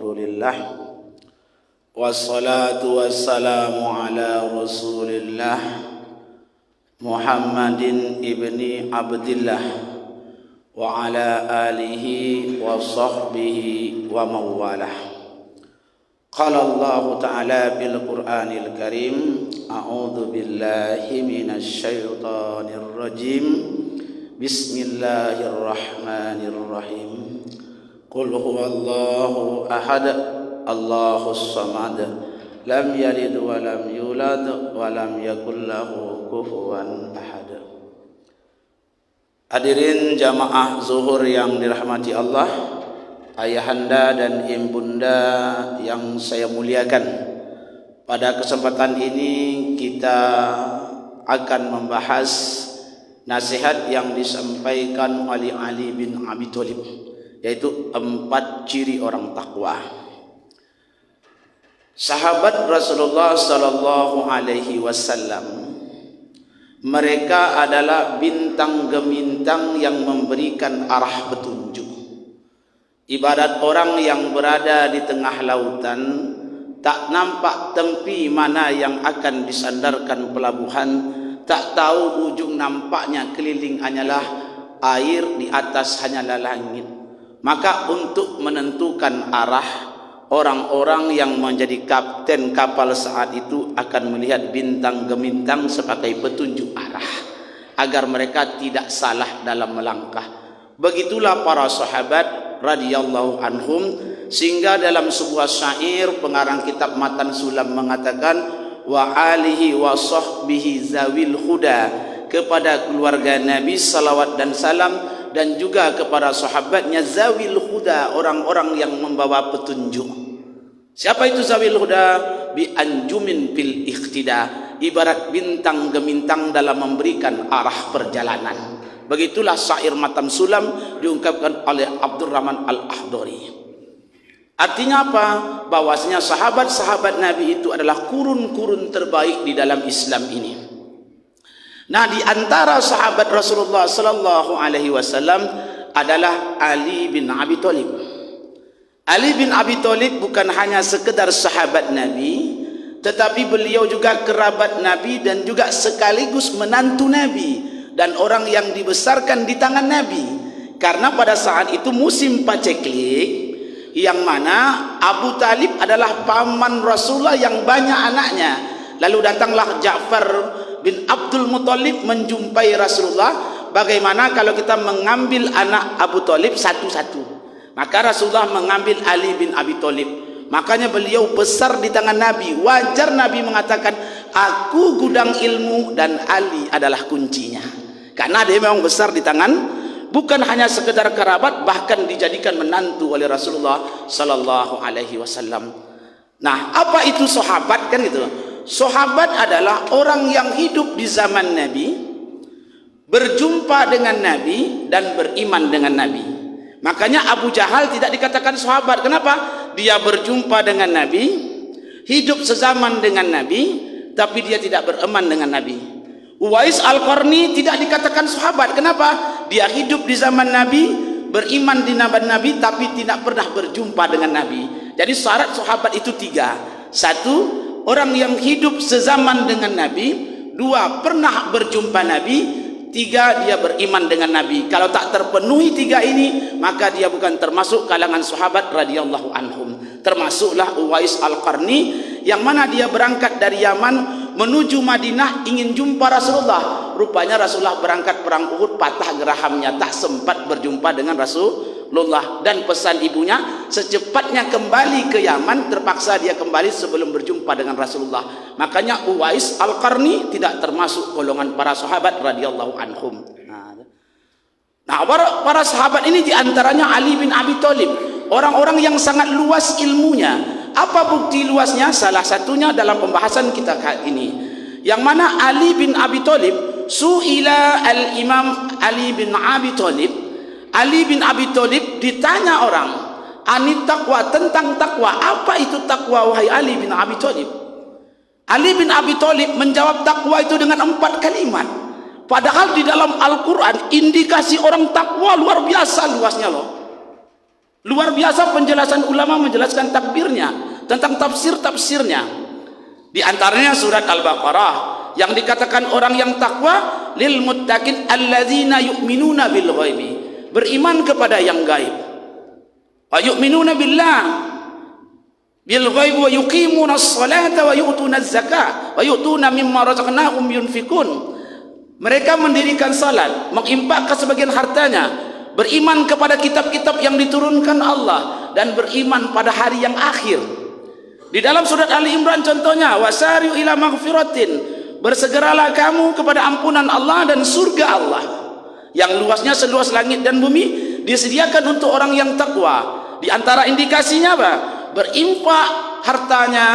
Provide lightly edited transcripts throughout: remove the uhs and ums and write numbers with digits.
Alhamdulillah, wassalatu wassalamu ala Rasulillah Muhammadin ibni Abdillah wa ala alihi wa sahbihi wa mawalah. Qala Allah Ta'ala bil Qur'anil Karim, a'udzu billahi minasy syaithanir rajim. Bismillahirrahmanirrahim. Qul huwallahu ahad, Allahus samad, lam yalid wa lam yulad wa lam yakul lahu kufuwan ahad. Hadirin jamaah zuhur yang dirahmati Allah, ayahanda dan ibunda yang saya muliakan. Pada kesempatan ini kita akan membahas nasihat yang disampaikan oleh Ali bin Abi Thalib, yaitu 4 ciri orang takwa. Sahabat Rasulullah sallallahu alaihi wasallam, mereka adalah bintang gemintang yang memberikan arah petunjuk. Ibarat orang yang berada di tengah lautan, tak nampak tempi mana yang akan disandarkan pelabuhan, tak tahu ujung nampaknya keliling hanyalah air, di atas hanyalah langit. Maka untuk menentukan arah, orang-orang yang menjadi kapten kapal saat itu akan melihat bintang gemintang sebagai petunjuk arah, agar mereka tidak salah dalam melangkah. Begitulah para sahabat radhiyallahu anhum, sehingga dalam sebuah syair pengarang kitab Matan Sulam mengatakan, wa alihi wa sahbihi zawil huda, kepada keluarga Nabi salawat dan salam, dan juga kepada sahabatnya zawil huda, orang-orang yang membawa petunjuk. Siapa itu zawil huda? Bi anjumin fil ikhtida, ibarat bintang gemintang dalam memberikan arah perjalanan. Begitulah syair Matan Sulam diungkapkan oleh Abdurrahman Al-Ahdari. Artinya apa? Bahwasanya sahabat-sahabat Nabi itu adalah kurun-kurun terbaik di dalam Islam ini. Nah, di antara sahabat Rasulullah sallallahu alaihi wasallam adalah Ali bin Abi Thalib. Ali bin Abi Thalib bukan hanya sekedar sahabat Nabi, tetapi beliau juga kerabat Nabi dan juga sekaligus menantu Nabi dan orang yang dibesarkan di tangan Nabi. Karena pada saat itu musim paceklik, yang mana Abu Talib adalah paman Rasulullah yang banyak anaknya. Lalu datanglah Ja'far bin Abdul Muthalib menjumpai Rasulullah. Bagaimana kalau kita mengambil anak Abu Talib satu-satu? Maka Rasulullah mengambil Ali bin Abi Thalib. Makanya beliau besar di tangan Nabi. Wajar Nabi mengatakan, aku gudang ilmu dan Ali adalah kuncinya. Karena dia memang besar di tangan, bukan hanya sekedar kerabat, bahkan dijadikan menantu oleh Rasulullah sallallahu alaihi wasallam. Nah, apa itu sahabat kan gitu? Sahabat adalah orang yang hidup di zaman Nabi, berjumpa dengan Nabi dan beriman dengan Nabi. Makanya Abu Jahal tidak dikatakan sahabat. Kenapa? Dia berjumpa dengan Nabi, hidup sezaman dengan Nabi, tapi dia tidak beriman dengan Nabi. Uwais Al-Qarni tidak dikatakan sahabat. Kenapa? Dia hidup di zaman Nabi, beriman di zaman Nabi, tapi tidak pernah berjumpa dengan Nabi. Jadi syarat sahabat itu 3. 1, orang yang hidup sezaman dengan Nabi. 2, pernah berjumpa Nabi. 3, dia beriman dengan Nabi. Kalau tak terpenuhi 3 ini, maka dia bukan termasuk kalangan sahabat radhiyallahu anhum. Termasuklah Uwais Al-Qarni, yang mana dia berangkat dari Yaman menuju Madinah ingin jumpa Rasulullah. Rupanya Rasulullah berangkat perang Uhud, patah gerahamnya, tak sempat berjumpa dengan Rasulullah. Dan pesan ibunya, secepatnya kembali ke Yaman, terpaksa dia kembali sebelum berjumpa dengan Rasulullah. Makanya Uwais Al-Qarni tidak termasuk golongan para sahabat radhiyallahu anhum. Nah, para sahabat ini diantaranya Ali bin Abi Thalib, orang-orang yang sangat luas ilmunya. Apa bukti luasnya? Salah satunya dalam pembahasan kita kali ini, yang mana Ali bin Abi Thalib, su'ila al-Imam Ali bin Abi Thalib, Ali bin Abi Thalib ditanya orang, anit taqwa, tentang takwa. Apa itu takwa wahai Ali bin Abi Thalib? Ali bin Abi Thalib menjawab takwa itu dengan 4 kalimat. Padahal di dalam Al-Quran indikasi orang takwa luar biasa luasnya loh. Luar biasa penjelasan ulama menjelaskan takbirnya, tentang tafsir-tafsirnya. Di antaranya surat Al-Baqarah yang dikatakan orang yang takwa lil muttaqin alladzina yu'minuna bil ghaibi, beriman kepada yang gaib. Wa yu'minuna billah bil ghaibi wa yuqimuna as-salata wa yu'tuna az-zakata wa yu'tuna mimma razaqnahum yunfikun. Mereka mendirikan salat, menginfakkan sebagian hartanya, beriman kepada kitab-kitab yang diturunkan Allah, dan beriman pada hari yang akhir. Di dalam surat Ali Imran contohnya, wasari'u ila maghfiratin, bersegeralah kamu kepada ampunan Allah dan surga Allah yang luasnya seluas langit dan bumi, disediakan untuk orang yang takwa. Di antara indikasinya apa? Berinfak hartanya,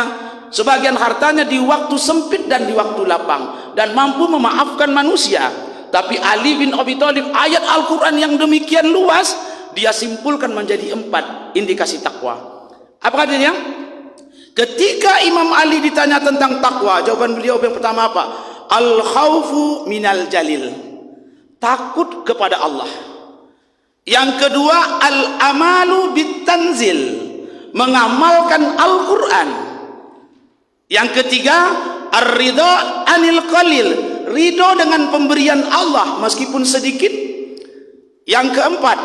sebagian hartanya di waktu sempit dan di waktu lapang, dan mampu memaafkan manusia. Tapi Ali bin Abi Thalib, ayat Al-Quran yang demikian luas, dia simpulkan menjadi 4 indikasi takwa. Apa katanya? Ketika Imam Ali ditanya tentang takwa, jawaban beliau yang pertama apa? Al-khawfu minal jalil, takut kepada Allah. Yang kedua, al-amalu bitanzil, mengamalkan Al-Quran. Yang ketiga, ar-ridha anil qalil, ridho dengan pemberian Allah meskipun sedikit. Yang keempat,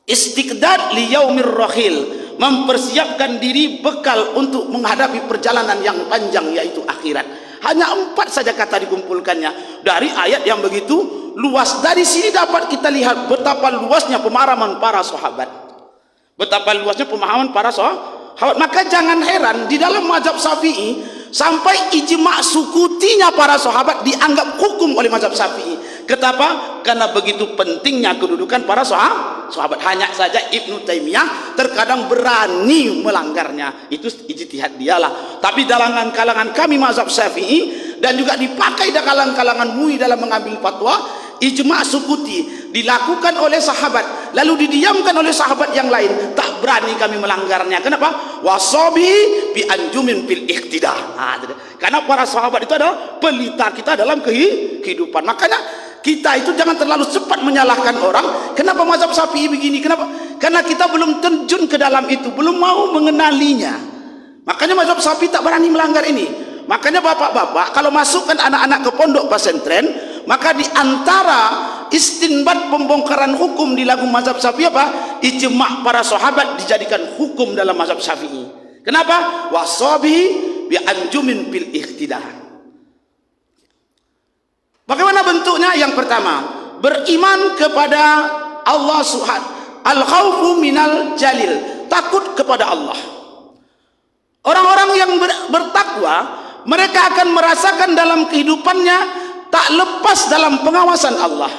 istiqdad li yaumir rahil, mempersiapkan diri bekal untuk menghadapi perjalanan yang panjang, yaitu akhirat. Hanya 4 saja kata dikumpulkannya dari ayat yang begitu luas. Dari sini dapat kita lihat betapa luasnya pemahaman para sahabat, betapa luasnya pemahaman para sahabat. Maka jangan heran di dalam mazhab Syafi'i sampai ijma' sukutinya para sahabat dianggap hukum oleh mazhab Syafi'i. Kenapa? Karena begitu pentingnya kedudukan para sahabat. Hanya saja Ibnu Taimiyah terkadang berani melanggarnya, itu ijtihad dialah. Tapi dalam kalangan kami mazhab Syafi'i, dan juga dipakai dalam kalangan MUI dalam mengambil fatwa, ijma' sukuti dilakukan oleh sahabat lalu didiamkan oleh sahabat yang lain, tak berani kami melanggarnya. Kenapa? Wasabi bi anjumin fil iqtidah. Karena para sahabat itu adalah pelita kita dalam kehidupan. Makanya kita itu jangan terlalu cepat menyalahkan orang. Kenapa mazhab Syafi'i begini? Kenapa? Karena kita belum terjun ke dalam itu, belum mau mengenalinya. Makanya mazhab Syafi'i tak berani melanggar ini. Makanya bapak-bapak kalau masukkan anak-anak ke pondok pesantren, maka di antara istinbat pembongkaran hukum di lagu mazhab Syafi'i apa? Ijma' para sahabat dijadikan hukum dalam mazhab Syafi'i. Kenapa? Wasabi bi anjumin bil ikhtidah. Bagaimana bentuknya? Yang pertama, beriman kepada Allah Subhanahu, al-khawfu minal jalil, takut kepada Allah. Orang-orang yang bertakwa, mereka akan merasakan dalam kehidupannya tak lepas dalam pengawasan Allah.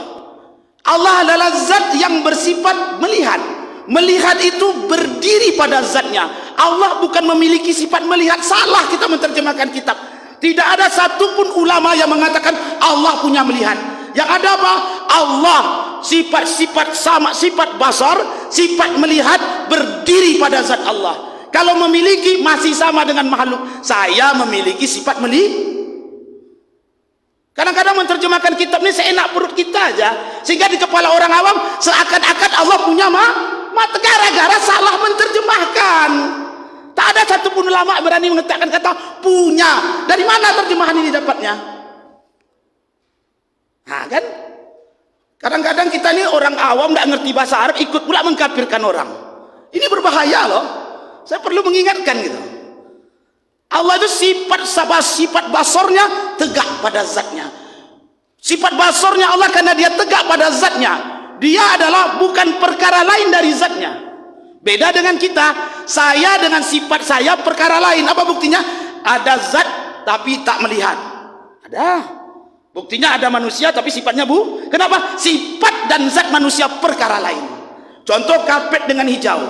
Allah adalah zat yang bersifat melihat. Melihat itu berdiri pada zatnya. Allah bukan memiliki sifat melihat. Salah kita menerjemahkan kitab. Tidak ada satupun ulama yang mengatakan Allah punya melihat. Yang ada apa? Allah sifat-sifat sama, sifat basar, sifat melihat berdiri pada zat Allah. Kalau memiliki masih sama dengan makhluk. Saya memiliki sifat melihat. Kadang-kadang menerjemahkan kitab ini seenak perut kita aja, sehingga di kepala orang awam seakan-akan Allah punya mata, gara-gara salah menerjemahkan. Tak ada satupun ulama berani mengatakan kata punya. Dari mana terjemahan ini dapatnya? Nah kan, kadang-kadang kita ini orang awam tidak ngerti bahasa Arab, ikut pula mengkafirkan orang. Ini berbahaya loh. Saya perlu mengingatkan gitu. Allah itu sifat basornya tegak pada zatnya. Sifat basornya Allah karena dia tegak pada zatnya. Dia adalah bukan perkara lain dari zatnya. Beda dengan kita, saya dengan sifat saya perkara lain. Apa buktinya? Ada zat tapi tak melihat. Ada. Buktinya ada manusia tapi sifatnya Kenapa? Sifat dan zat manusia perkara lain. Contoh karpet dengan hijau.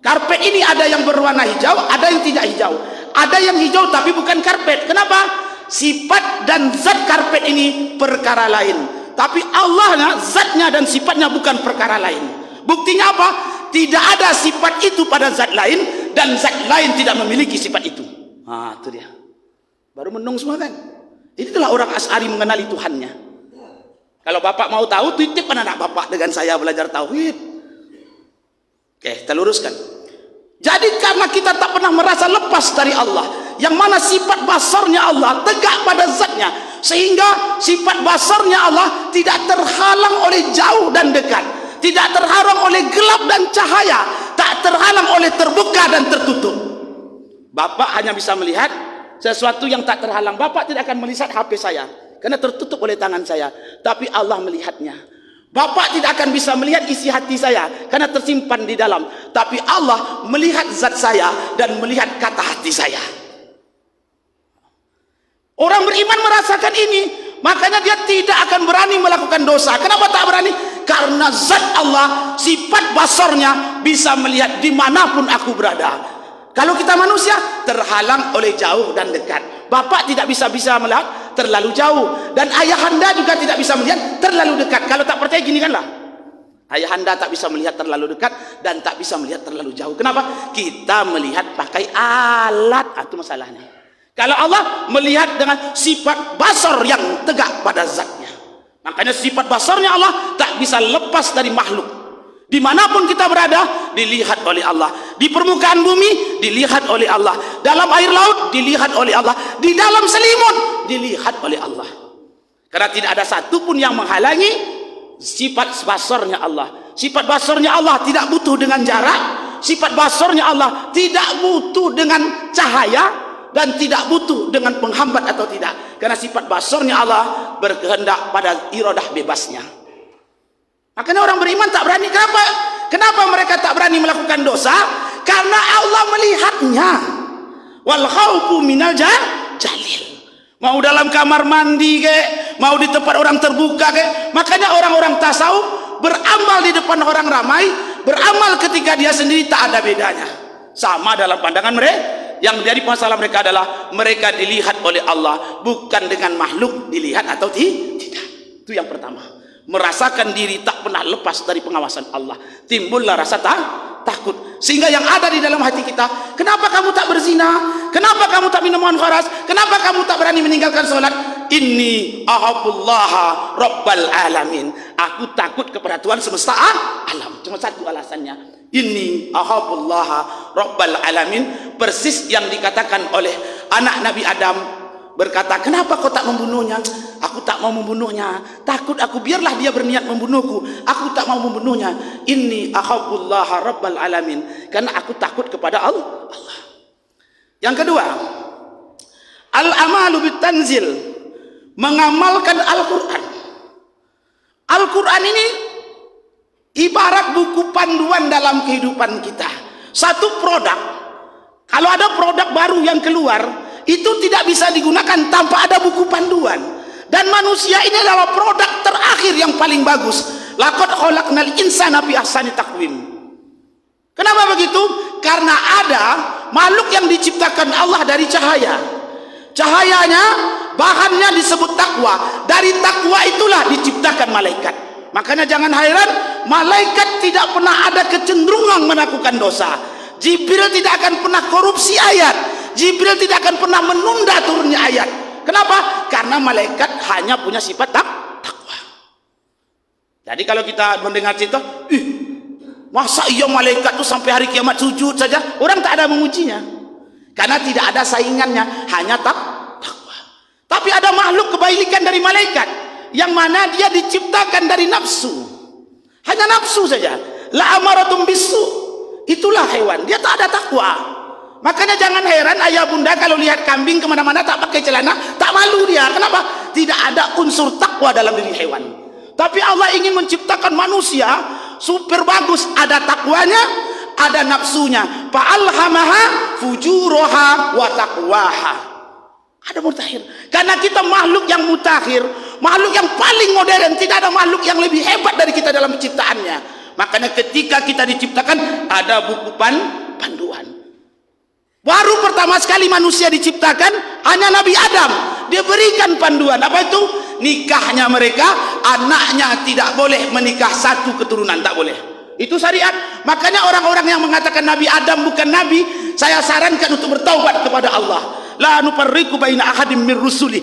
Karpet ini ada yang berwarna hijau, ada yang tidak hijau. Ada yang hijau tapi bukan karpet. Kenapa? Sifat dan zat karpet ini perkara lain. Tapi Allah zatnya dan sifatnya bukan perkara lain. Buktinya apa? Tidak ada sifat itu pada zat lain, dan zat lain tidak memiliki sifat itu. Nah, itu dia. Baru menung semua kan? Itulah orang Asy'ari mengenali Tuhannya. Kalau bapak mau tahu, titipkan anak bapak dengan saya belajar tauhid. Oke, kita luruskan. Jadi karena kita tak pernah merasa lepas dari Allah, yang mana sifat basarnya Allah tegak pada zatnya, sehingga sifat basarnya Allah tidak terhalang oleh jauh dan dekat, tidak terhalang oleh gelap dan cahaya, tak terhalang oleh terbuka dan tertutup. Bapak hanya bisa melihat sesuatu yang tak terhalang. Bapak tidak akan melihat HP saya karena tertutup oleh tangan saya, tapi Allah melihatnya. Bapak tidak akan bisa melihat isi hati saya karena tersimpan di dalam, tapi Allah melihat zat saya dan melihat kata hati saya. Orang beriman merasakan ini, makanya dia tidak akan berani melakukan dosa. Kenapa tak berani? Karena zat Allah, sifat basarnya bisa melihat dimanapun aku berada. Kalau kita manusia terhalang oleh jauh dan dekat. Bapak tidak bisa melihat terlalu jauh, dan ayahanda juga tidak bisa melihat terlalu dekat. Kalau tak percaya gini kanlah, ayahanda tak bisa melihat terlalu dekat dan tak bisa melihat terlalu jauh. Kenapa? Kita melihat pakai alat, itu masalahnya. Kalau Allah melihat dengan sifat basar yang tegak pada zatnya, makanya sifat basarnya Allah tak bisa lepas dari makhluk. Dimanapun kita berada, dilihat oleh Allah. Di permukaan bumi, dilihat oleh Allah. Dalam air laut, dilihat oleh Allah. Di dalam selimut, dilihat oleh Allah. Karena tidak ada satupun yang menghalangi sifat basarnya Allah. Sifat basarnya Allah tidak butuh dengan jarak. Sifat basarnya Allah tidak butuh dengan cahaya, dan tidak butuh dengan penghambat atau tidak. Karena sifat basarnya Allah berkehendak pada iradah bebasnya. Makanya orang beriman tak berani. Kenapa? Kenapa mereka tak berani melakukan dosa? Karena Allah melihatnya. Wal khaufu minal jalil. Mau dalam kamar mandi ke, mau di tempat orang terbuka ke. Makanya orang-orang tasawuf beramal di depan orang ramai, beramal ketika dia sendiri tak ada bedanya. Sama dalam pandangan mereka. Yang jadi masalah mereka adalah mereka dilihat oleh Allah, bukan dengan makhluk dilihat atau tidak. Itu yang pertama. Merasakan diri tak pernah lepas dari pengawasan Allah, timbullah rasa takut. Sehingga yang ada di dalam hati kita, kenapa kamu tak berzina? Kenapa kamu tak minum kharas? Kenapa kamu tak berani meninggalkan sholat? Inni ahabullaha rabbal alamin. Aku takut kepada Tuhan semesta alam. Cuma satu alasannya. Inni ahabullaha rabbal alamin. Persis yang dikatakan oleh anak Nabi Adam, berkata, kenapa kau tak membunuhnya? Aku tak mau membunuhnya. Takut aku, biarlah dia berniat membunuhku. Aku tak mau membunuhnya. Inni akhafullaha rabbal alamin. Karena aku takut kepada Allah. Yang kedua, al-amalu bitanzil. Mengamalkan Al-Quran. Al-Quran ini ibarat buku panduan dalam kehidupan kita. Satu produk. Kalau ada produk baru yang keluar, itu tidak bisa digunakan tanpa ada buku panduan. Dan manusia ini adalah produk terakhir yang paling bagus. Laqad khalaqnal insana fi ahsani taqwim. Kenapa begitu? Karena ada makhluk yang diciptakan Allah dari cahaya. Cahayanya, bahannya disebut takwa. Dari takwa itulah diciptakan malaikat. Makanya jangan heran, malaikat tidak pernah ada kecenderungan melakukan dosa. Jibril tidak akan pernah korupsi ayat. Jibril tidak akan pernah menunda turunnya ayat. Kenapa? Karena malaikat hanya punya sifat takwa. Jadi kalau kita mendengar cerita, masa iya malaikat itu sampai hari kiamat sujud saja? Orang tak ada memujinya. Karena tidak ada saingannya, hanya takwa. Tapi ada makhluk kebalikan dari malaikat, yang mana dia diciptakan dari nafsu. Hanya nafsu saja. La amaratum bisu. Itulah hewan, dia tak ada takwa. Makanya jangan heran ayah bunda kalau lihat kambing kemana-mana tak pakai celana, tak malu dia. Kenapa? Tidak ada unsur takwa dalam diri hewan. Tapi Allah ingin menciptakan manusia super bagus, ada takwanya, ada nafsunya. Fa'alhamaha fujuroha wa taqwaha. Ada mutakhir. Karena kita makhluk yang mutakhir, makhluk yang paling modern, tidak ada makhluk yang lebih hebat dari kita dalam penciptaannya. Makanya ketika kita diciptakan ada buku panduan. Baru pertama sekali manusia diciptakan hanya Nabi Adam. Dia berikan panduan. Apa itu? Nikahnya mereka, anaknya tidak boleh menikah satu keturunan, tak boleh. Itu syariat. Makanya orang-orang yang mengatakan Nabi Adam bukan Nabi, saya sarankan untuk bertaubat kepada Allah. La nufarriqu baina ahadim min rusuli.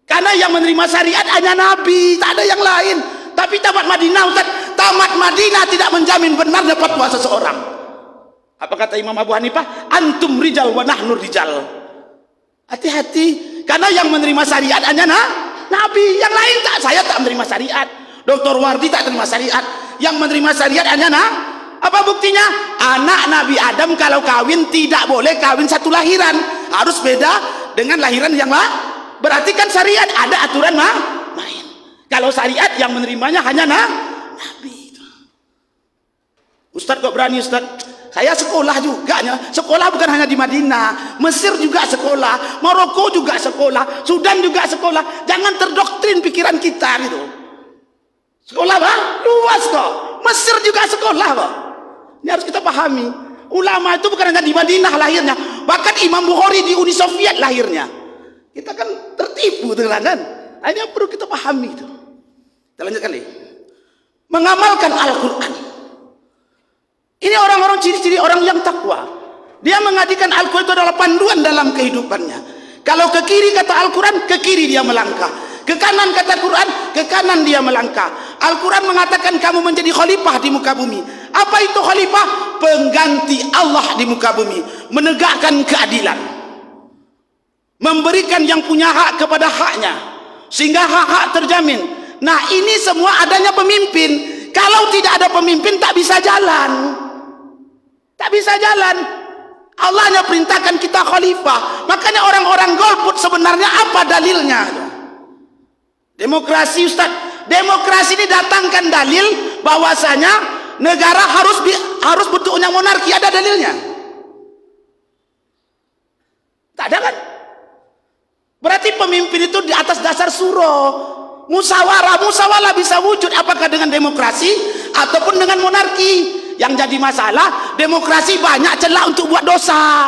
Karena yang menerima syariat hanya Nabi, tak ada yang lain. Tapi tabat Madinah Ustaz, tamat Madinah tidak menjamin benarnya fatwa seseorang. Apa kata Imam Abu Hanifah? Antum rijal wa nahnu rijal. Hati-hati, karena yang menerima syariat hanya Nabi, yang lain tak. Saya tak menerima syariat, Dr. Wardi tak menerima syariat. Yang menerima syariat hanya apa buktinya? Anak Nabi Adam kalau kawin tidak boleh kawin satu lahiran, harus beda dengan lahiran yang berarti kan syariat ada aturan main. Kalau syariat yang menerimanya hanya Nabi. Ustadz kok berani Ustadz? Saya sekolah juga, sekolah bukan hanya di Madinah, Mesir juga sekolah, Maroko juga sekolah, Sudan juga sekolah. Jangan terdoktrin pikiran kita gitu. Sekolah luas kok, Mesir juga sekolah kok. Ini harus kita pahami. Ulama itu bukan hanya di Madinah lahirnya, bahkan Imam Bukhari di Uni Soviet lahirnya. Kita kan tertipu dengan kan. Ini perlu kita pahami itu. Kita lanjut kali. Mengamalkan Al-Quran. Ini orang-orang ciri-ciri orang yang takwa. Dia mengadikan Al-Quran itu adalah panduan dalam kehidupannya. Kalau ke kiri kata Al-Quran, ke kiri dia melangkah. Ke kanan kata Quran, ke kanan dia melangkah. Al-Quran mengatakan kamu menjadi khalifah di muka bumi. Apa itu khalifah? Pengganti Allah di muka bumi. Menegakkan keadilan. Memberikan yang punya hak kepada haknya. Sehingga hak-hak terjamin. Nah ini semua adanya pemimpin. Kalau tidak ada pemimpin tak bisa jalan. Tak bisa jalan. Allah hanya perintahkan kita khalifah. Makanya orang-orang golput sebenarnya apa dalilnya? Demokrasi Ustaz. Demokrasi ini datangkan dalil bahwasanya negara harus bentuknya monarki. Ada dalilnya? Tak ada kan? Berarti pemimpin itu di atas dasar surah. Musyawarah bisa wujud apakah dengan demokrasi ataupun dengan monarki. Yang jadi masalah, demokrasi banyak celah untuk buat dosa.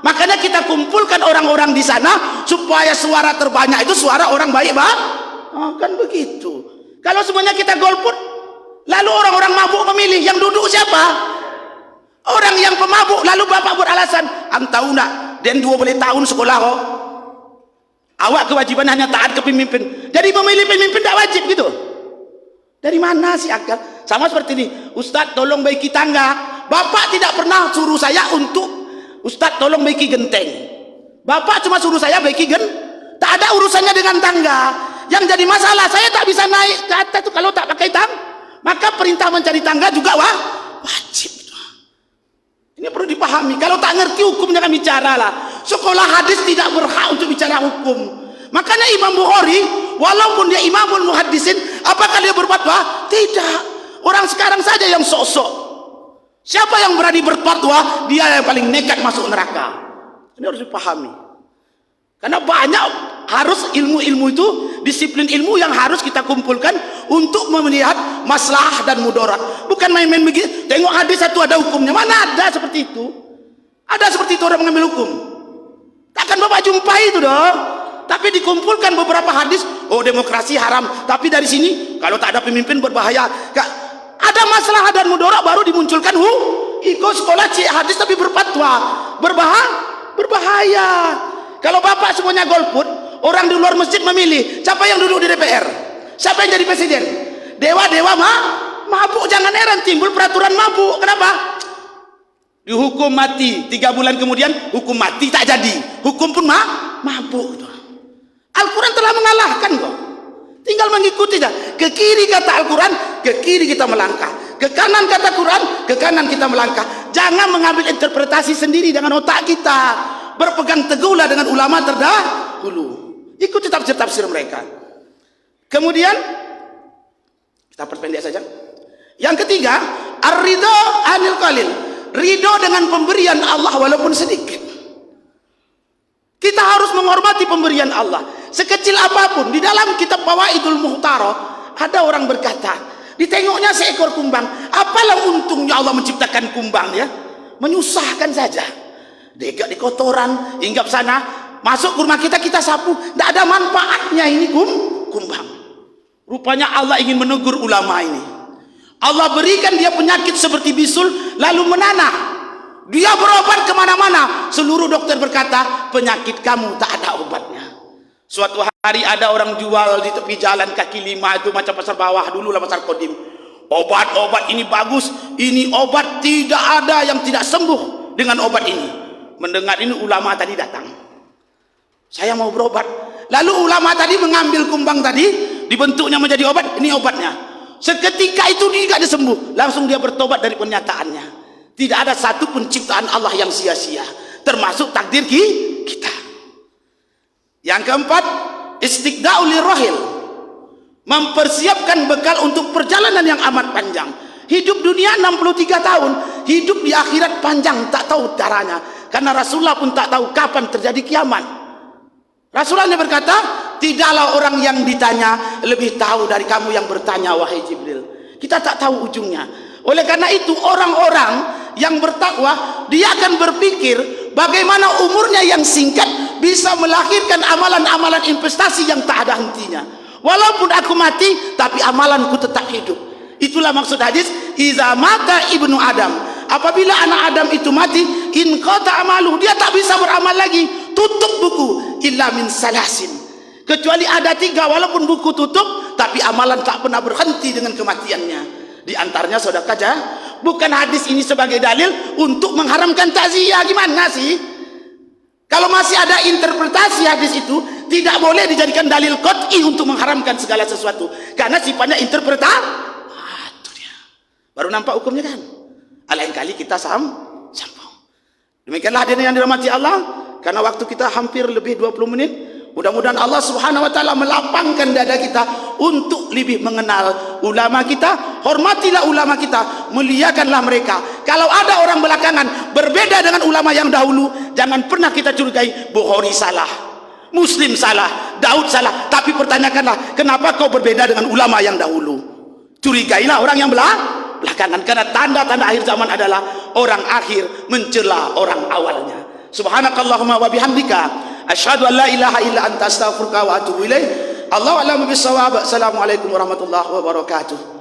Makanya kita kumpulkan orang-orang di sana supaya suara terbanyak itu suara orang baik, kan begitu. Kalau semuanya kita golput, lalu orang-orang mabuk memilih, yang duduk siapa? Orang yang pemabuk. Lalu bapak buat alasan, tahu nak, dan 20 tahun sekolah kok. Awak kewajiban hanya taat ke pemimpin. Jadi memilih pemimpin tak wajib gitu. Dari mana sih akal? Sama seperti ini, Ustadz tolong baiki tangga. Bapak tidak pernah suruh saya untuk Ustadz tolong baiki genteng. Bapak cuma suruh saya baiki tak ada urusannya dengan tangga. Yang jadi masalah, saya tak bisa naik ke atas itu kalau tak pakai maka perintah mencari tangga juga wajib. Ini perlu dipahami. Kalau tak ngerti hukum jangan bicara lah. Sekolah hadis tidak berhak untuk bicara hukum. Makanya Imam Bukhari walaupun dia imamul muhaddisin, apakah dia berfatwa? Tidak. Orang sekarang saja yang sok-sok. Siapa yang berani berfatwa? Dia yang paling nekat masuk neraka. Ini harus dipahami. Karena banyak harus ilmu-ilmu itu, disiplin ilmu yang harus kita kumpulkan untuk melihat maslahat dan mudarat. Bukan main-main begitu. Tengok hadis satu ada hukumnya. Mana ada seperti itu? Ada seperti itu orang mengambil hukum. Takkan Bapak jumpai itu dong. Tapi dikumpulkan beberapa hadis, oh demokrasi haram, tapi dari sini kalau tak ada pemimpin berbahaya. Ada masalah dan mudarat baru dimunculkan ikut sekolah hadis tapi berfatwa berbahaya. Kalau Bapak semuanya golput, orang di luar masjid memilih siapa yang duduk di DPR, siapa yang jadi presiden. Dewa-dewa mabuk, jangan heran timbul peraturan mabuk. Kenapa? Dihukum mati, 3 bulan kemudian hukum mati tak jadi, hukum pun mabuk. Al-Quran telah mengalahkan kok. Tinggal mengikuti saja. Ke kiri kata Al-Quran, ke kiri kita melangkah. Ke kanan kata Quran, ke kanan kita melangkah. Jangan mengambil interpretasi sendiri dengan otak kita. Berpegang teguhlah dengan ulama terdahulu. Ikuti tafsir-tafsir mereka. Kemudian kita perpendek saja. Yang ketiga, ar-ridho anil qalil. Ridho dengan pemberian Allah walaupun sedikit. Kita harus menghormati pemberian Allah sekecil apapun. Di dalam kitab Fawaidul Muhtarah ada orang berkata, ditengoknya seekor kumbang, apalah untungnya Allah menciptakan kumbang ya? Menyusahkan saja. Dekat di kotoran, hinggap sana, masuk ke rumah kita, kita sapu, tidak ada manfaatnya ini kumbang. Rupanya Allah ingin menegur ulama ini. Allah berikan dia penyakit seperti bisul, lalu menanah. Dia berobat kemana-mana. Seluruh dokter berkata, penyakit kamu tak ada obatnya. Suatu hari ada orang jual di tepi jalan kaki 5 itu, macam pasar bawah dulu lah, pasar Kodim. Obat-obat ini bagus, ini obat, tidak ada yang tidak sembuh dengan obat ini. Mendengar ini ulama tadi datang, saya mau berobat. Lalu ulama tadi mengambil kumbang tadi, dibentuknya menjadi obat, ini obatnya. Seketika itu dia tidak sembuh, langsung dia bertobat dari pernyataannya. Tidak ada satu pun ciptaan Allah yang sia-sia, termasuk takdir kita. Yang keempat, istiqda'ul lirrahil, mempersiapkan bekal untuk perjalanan yang amat panjang. Hidup dunia 63 tahun, hidup di akhirat panjang, tak tahu caranya. Karena Rasulullah pun tak tahu kapan terjadi kiamat. Rasulullah berkata, tidaklah orang yang ditanya lebih tahu dari kamu yang bertanya, wahai Jibril. Kita tak tahu ujungnya. Oleh karena itu, orang-orang yang bertakwa, dia akan berpikir bagaimana umurnya yang singkat bisa melahirkan amalan-amalan investasi yang tak ada hentinya. Walaupun aku mati, tapi amalanku tetap hidup. Itulah maksud hadis, iza mata ibnu Adam, apabila anak Adam itu mati, in qata amalu, dia tak bisa beramal lagi. Tutup buku, illa min salasin, kecuali ada 3, walaupun buku tutup, tapi amalan tak pernah berhenti dengan kematiannya. Di antaranya sedekah jah. Bukan hadis ini sebagai dalil untuk mengharamkan takziah, gimana sih? Kalau masih ada interpretasi hadis itu, tidak boleh dijadikan dalil qat'i untuk mengharamkan segala sesuatu, karena sifatnya interpretasi. Itu dia. Baru nampak hukumnya kan? Lain kali kita sambung. Demikianlah hadirin yang dirahmati Allah, karena waktu kita hampir lebih 20 menit. Mudah-mudahan Allah Subhanahu wa taala melapangkan dada kita untuk lebih mengenal ulama kita. Hormatilah ulama kita, muliakanlah mereka. Kalau ada orang belakangan berbeda dengan ulama yang dahulu, jangan pernah kita curigai Bukhari salah, Muslim salah, Daud salah, tapi pertanyakanlah, kenapa kau berbeda dengan ulama yang dahulu? Curigailah orang yang belakangan, karena tanda-tanda akhir zaman adalah orang akhir mencela orang awalnya. Subhanakallahumma wa bihamdika, asyhadu an la ilaha illa anta, astaghfiruka wa atubu ilaik. Allahu a'lamu bis-shawab. Assalamualaikum warahmatullahi wabarakatuh.